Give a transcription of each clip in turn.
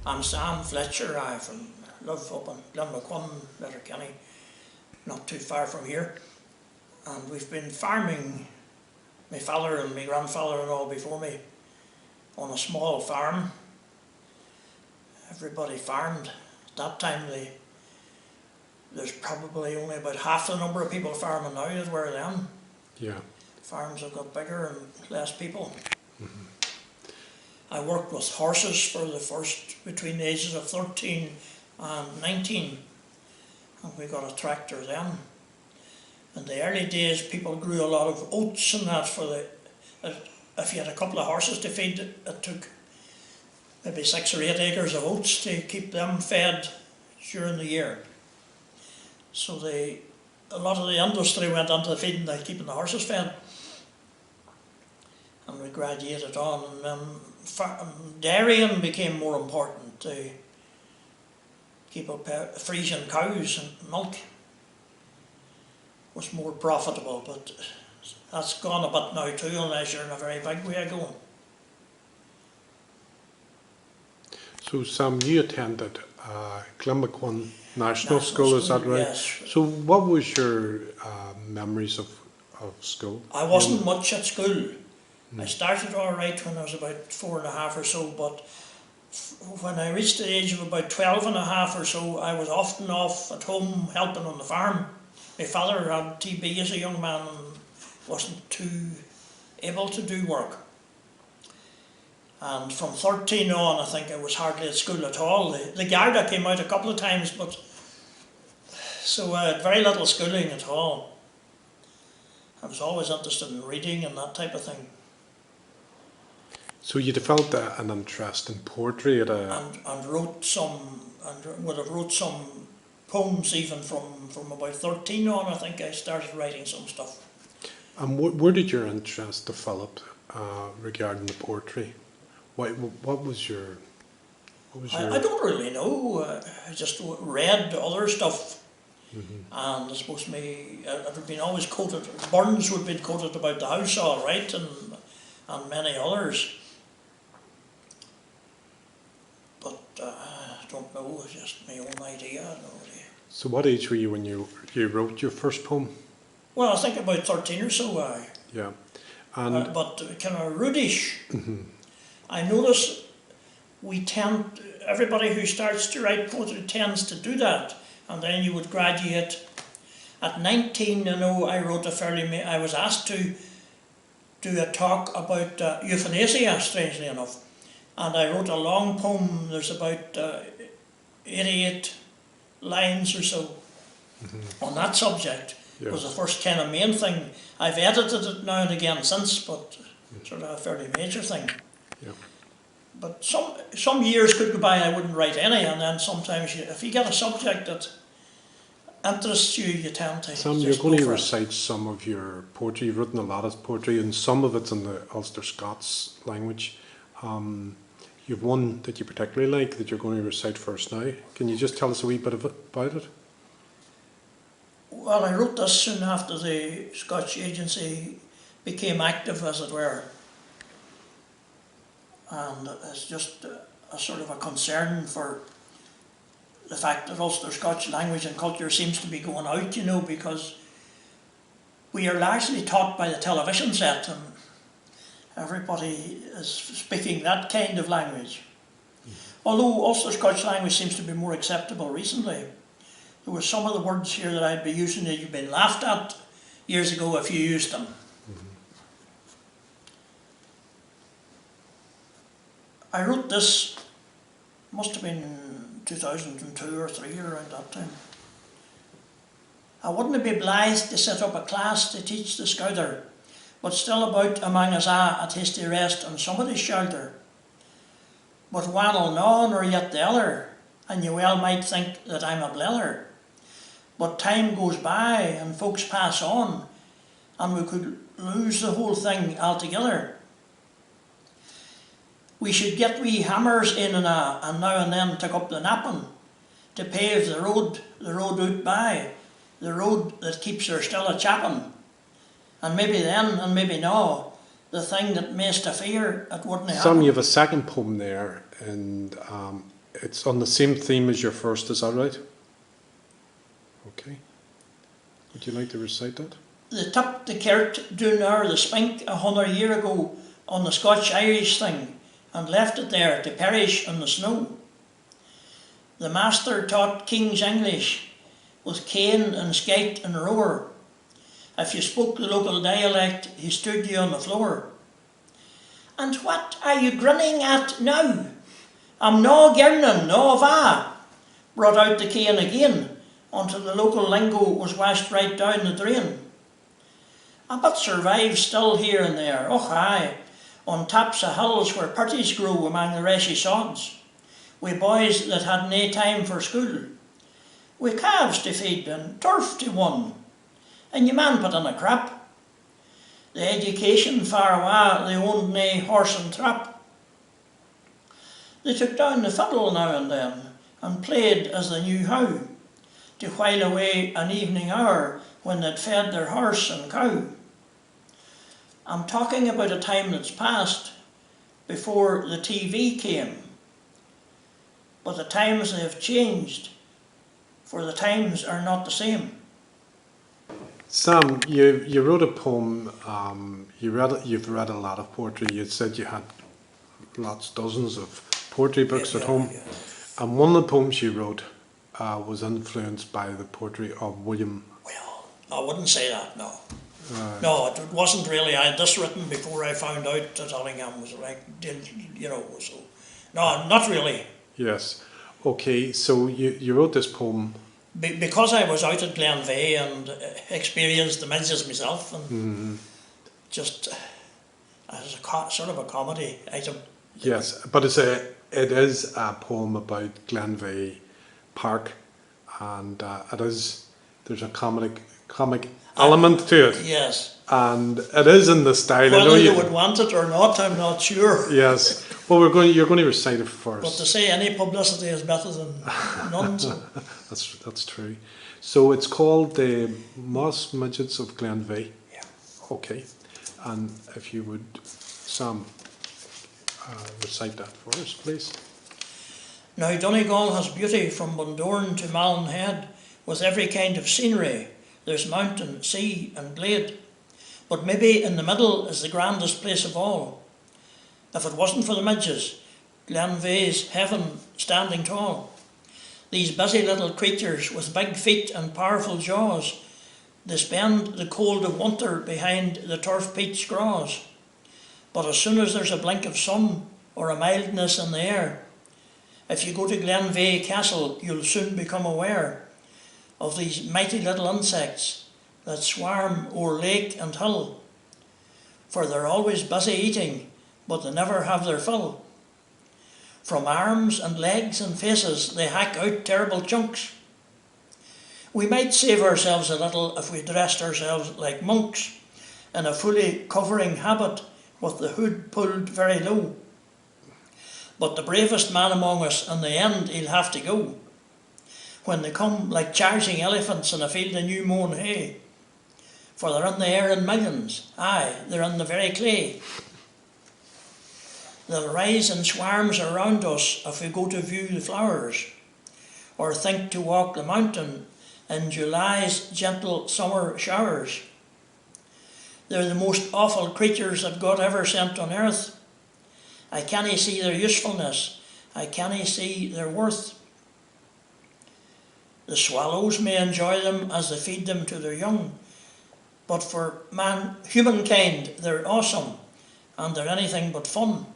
I'm Sam Fletcher. I live up in Glenmaquin, Letterkenny, not too far from here. And we've been farming, my father and my grandfather and all before me, on a small farm. Everybody farmed. At that time there's probably only about half the number of people farming now as were then. Yeah. Farms have got bigger and less people. I worked with horses for the first, between the ages of 13 and 19, and we got a tractor then. In the early days people grew a lot of oats and that if you had a couple of horses to feed, it took maybe 6 or 8 acres of oats to keep them fed during the year. So a lot of the industry went into feeding, keeping the horses fed. And we graduated on, and then dairying became more important to keep up freezing cows, and milk was more profitable, but that's gone a bit now too, unless you're in a very big way of going. So Sam, you attended Glenmaquin National School, is that right? Yes. So what was your memories of school? I wasn't much at school. I started all right when I was about 4.5 or so, but when I reached the age of about 12.5 or so, I was often off at home helping on the farm. My father had TB as a young man and wasn't too able to do work. And from 13 on, I think I was hardly at school at all. The Garda came out a couple of times, but so I had very little schooling at all. I was always interested in reading and that type of thing. So you developed an interest in poetry at and wrote some, and would have wrote some poems even from about 13 on. I think I started writing some stuff. And where did your interest develop regarding the poetry? What was your? I don't really know. I just read other stuff, and I suppose it had been always quoted. Burns would have been quoted about the house, all right, and many others. But I don't know. It's just my own idea. So what age were you when you wrote your first poem? Well, I think about 13 or so. Yeah, and but kind of rudish. I notice everybody who starts to write poetry tends to do that, and then you would graduate. At 19, I was asked to do a talk about euthanasia, strangely enough, and I wrote a long poem. There's about 88 lines or so on that subject. Yes. It was the first kind of main thing. I've edited it now and again since, but sort of a fairly major thing. Yeah. But some years could go by I wouldn't write any, and then sometimes if you get a subject that interests you, you tend to. Sam, you're going to recite some of your poetry. You've written a lot of poetry, and some of it's in the Ulster Scots language. You've one that you particularly like that you're going to recite first now. Can you just tell us a wee bit about it? Well, I wrote this soon after the Scotch Agency became active, as it were. And it's just a sort of a concern for the fact that Ulster Scotch language and culture seems to be going out, because we are largely taught by the television set, and everybody is speaking that kind of language. Although Ulster Scotch language seems to be more acceptable recently. There were some of the words here that I'd be using that you've been laughed at years ago if you used them. I wrote this, must have been 2002 or 3 around that time. I wouldn't be blithe to set up a class to teach the scouter, but still about among us at hasty rest on somebody's shelter. But one none or yet the other, and you well might think that I'm a blether. But time goes by and folks pass on, and we could lose the whole thing altogether. We should get wee hammers in and now and then take up the napping to pave the road out by, the road that keeps her still a chapping. And maybe then and maybe now, the thing that mayst a fear it wouldn't happen. Sam, you have a second poem there, and it's on the same theme as your first, is that right? Okay. Would you like to recite that? They took the kirt doon o'er the spink 100 year ago on the Scotch-Irish thing and left it there to perish in the snow. The master taught King's English with cane and skate and rower. If you spoke the local dialect, he stood you on the floor. And what are you grinning at now? I'm no girnin, no va, brought out the cane again, until the local lingo was washed right down the drain. But survives still here and there, och aye, on tops of hills where purties grow among the reshy sods, wi' boys that had nae time for school, wi' calves to feed and turf to won, and ye man put in a crap. The education far awa, they owned nae horse and trap. They took down the fiddle now and then, and played as they knew how, to while away an evening hour when they'd fed their horse and cow. I'm talking about a time that's past, before the TV came. But the times they have changed, for the times are not the same. Sam, you wrote a poem, you've read a lot of poetry. You said you had dozens of poetry books at home. Yeah. And one of the poems you wrote was influenced by the poetry of William. Well, I wouldn't say that, no. No, it wasn't really. I had this written before I found out that Allingham was like, so. No, not really. Yes. Okay, so you wrote this poem. Because I was out at Glenveagh and experienced the Midges myself, and just as a sort of a comedy item. Yes, but it is a poem about Glenveagh Park, and there's a comic element to it. Yes. And it is in the style. Whether you would want it or not, I'm not sure. Yes. Well, you're going to recite it first. But to say any publicity is better than none. So. That's true. So it's called the Midges of Glenveagh. Yeah. Okay. And if you would, Sam, recite that for us, please. Now Donegal has beauty from Bundoran to Malin Head, with every kind of scenery. There's mountain, sea and glade. But maybe in the middle is the grandest place of all. If it wasn't for the Midges, Glenveagh's heaven standing tall. These busy little creatures with big feet and powerful jaws, they spend the cold of winter behind the turf peat scraws. But as soon as there's a blink of sun or a mildness in the air, if you go to Glenveagh Castle, you'll soon become aware of these mighty little insects that swarm o'er lake and hill. For they're always busy eating, but they never have their fill. From arms and legs and faces they hack out terrible chunks. We might save ourselves a little if we dressed ourselves like monks, in a fully covering habit with the hood pulled very low. But the bravest man among us, in the end, he'll have to go, when they come like charging elephants in a field of new mown hay. For they're in the air in millions, aye, they're in the very clay. They'll rise in swarms around us if we go to view the flowers, or think to walk the mountain in July's gentle summer showers. They're the most awful creatures that God ever sent on earth. I cannae see their usefulness, I cannae see their worth. The swallows may enjoy them as they feed them to their young, but for humankind they're awesome, and they're anything but fun.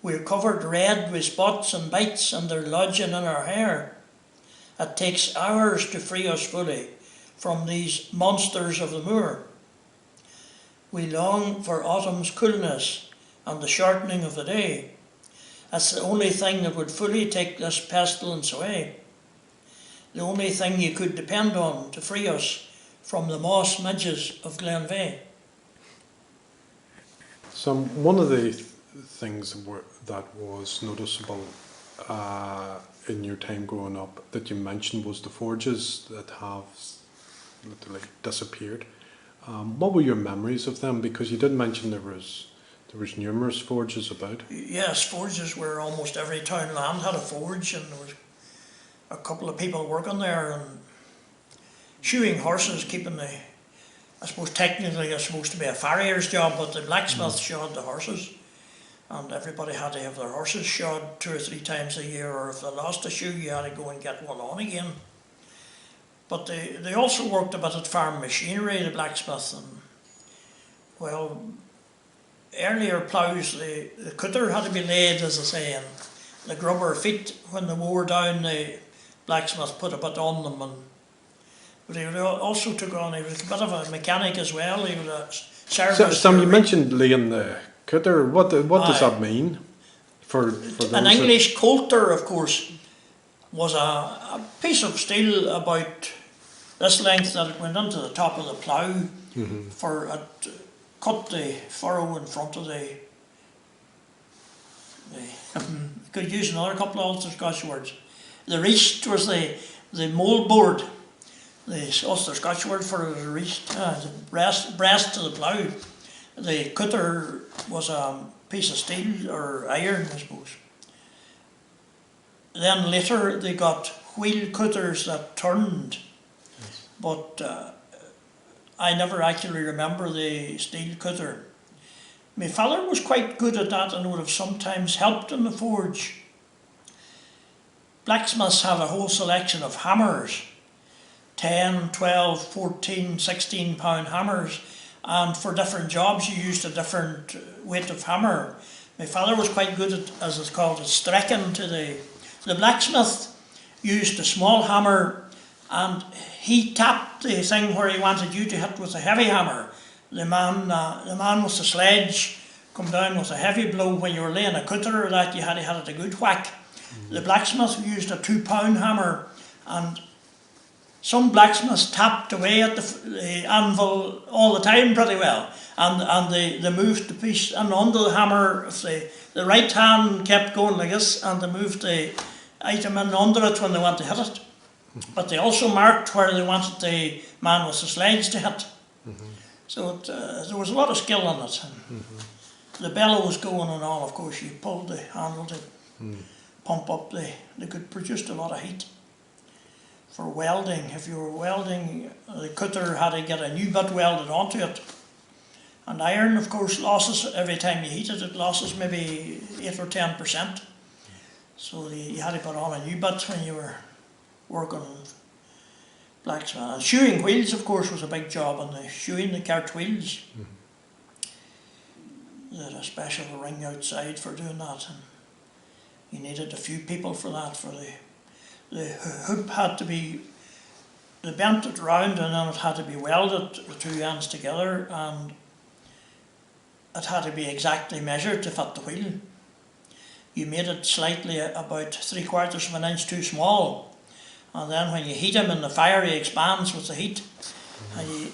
We're covered red with spots and bites, and they're lodging in our hair. It takes hours to free us fully from these monsters of the moor. We long for autumn's coolness and the shortening of the day. That's the only thing that would fully take this pestilence away. The only thing you could depend on to free us from the moss midges of Glenveagh. So one of the things that was noticeable in your time growing up that you mentioned was the forges that have literally disappeared. What were your memories of them? Because you did mention there There was numerous forges about. Yes, forges were almost every town land had a forge, and there was a couple of people working there and shoeing horses, keeping the, I suppose technically it's supposed to be a farrier's job, but the blacksmith shod the horses, and everybody had to have their horses shod 2 or 3 times a year, or if they lost a shoe you had to go and get one on again. But they also worked a bit at farm machinery, the blacksmiths, and well, earlier ploughs, the cutter had to be laid, as I say, and the grubber feet, when they wore down, the blacksmith put a bit on them. But he also took on, he was a bit of a mechanic as well. He was a service. Sam, you mentioned laying the cutter. What does that mean for those? An English coulter, of course, was a piece of steel about this length that it went into the top of the plough for it. Cut the furrow in front of the could use another couple of Ulster Scotch words. The reist was the mould-board. The Ulster Scotch word for it was reist, the breast to the plough. The cutter was a piece of steel or iron, I suppose. Then later they got wheel cutters that turned, but I never actually remember the steel cutter. My father was quite good at that and would have sometimes helped in the forge. Blacksmiths have a whole selection of hammers, 10, 12, 14, 16 pound hammers, and for different jobs you used a different weight of hammer. My father was quite good at, as it's called, at strecking to the blacksmith used a small hammer, and he tapped the thing where he wanted you to hit with a heavy hammer. The man with the sledge come down with a heavy blow. When you were laying a cutter or that, you had to hit it a good whack. The blacksmith used a 2 pound hammer, and some blacksmiths tapped away at the anvil all the time pretty well, and they moved the piece and under the hammer. If the right hand kept going like this, and they moved the item in under it when they went to hit it. But they also marked where they wanted the man with the sledge to hit. So there was a lot of skill in it. The bellows going and all, of course, you pulled the handle to pump up they could produce a lot of heat. For welding, if you were welding, the cutter had to get a new bit welded onto it. And iron, of course, losses every time you heat it, it losses maybe 8 or 10%. So you had to put on a new bit when you were working on blacksmith. And shoeing wheels, of course, was a big job, and the shoeing the cart wheels. They had a special ring outside for doing that, and you needed a few people for that. For the hoop had to be, they bent it round and then it had to be welded, the two ends together, and it had to be exactly measured to fit the wheel. You made it slightly about 3/4 of an inch too small, and then when you heat him in the fire he expands with the heat, and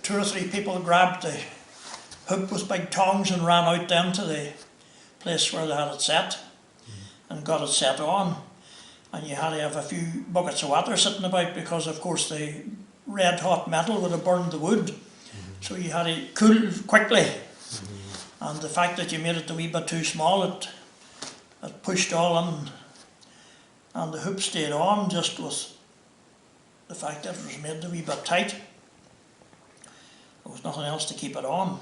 2 or 3 people grabbed the hoop with big tongs and ran out then to the place where they had it set and got it set on, and you had to have a few buckets of water sitting about, because of course the red hot metal would have burned the wood, so you had to cool quickly, and the fact that you made it a wee bit too small, it pushed all in, and the hoop stayed on just with the fact that it was made a wee bit tight. There was nothing else to keep it on.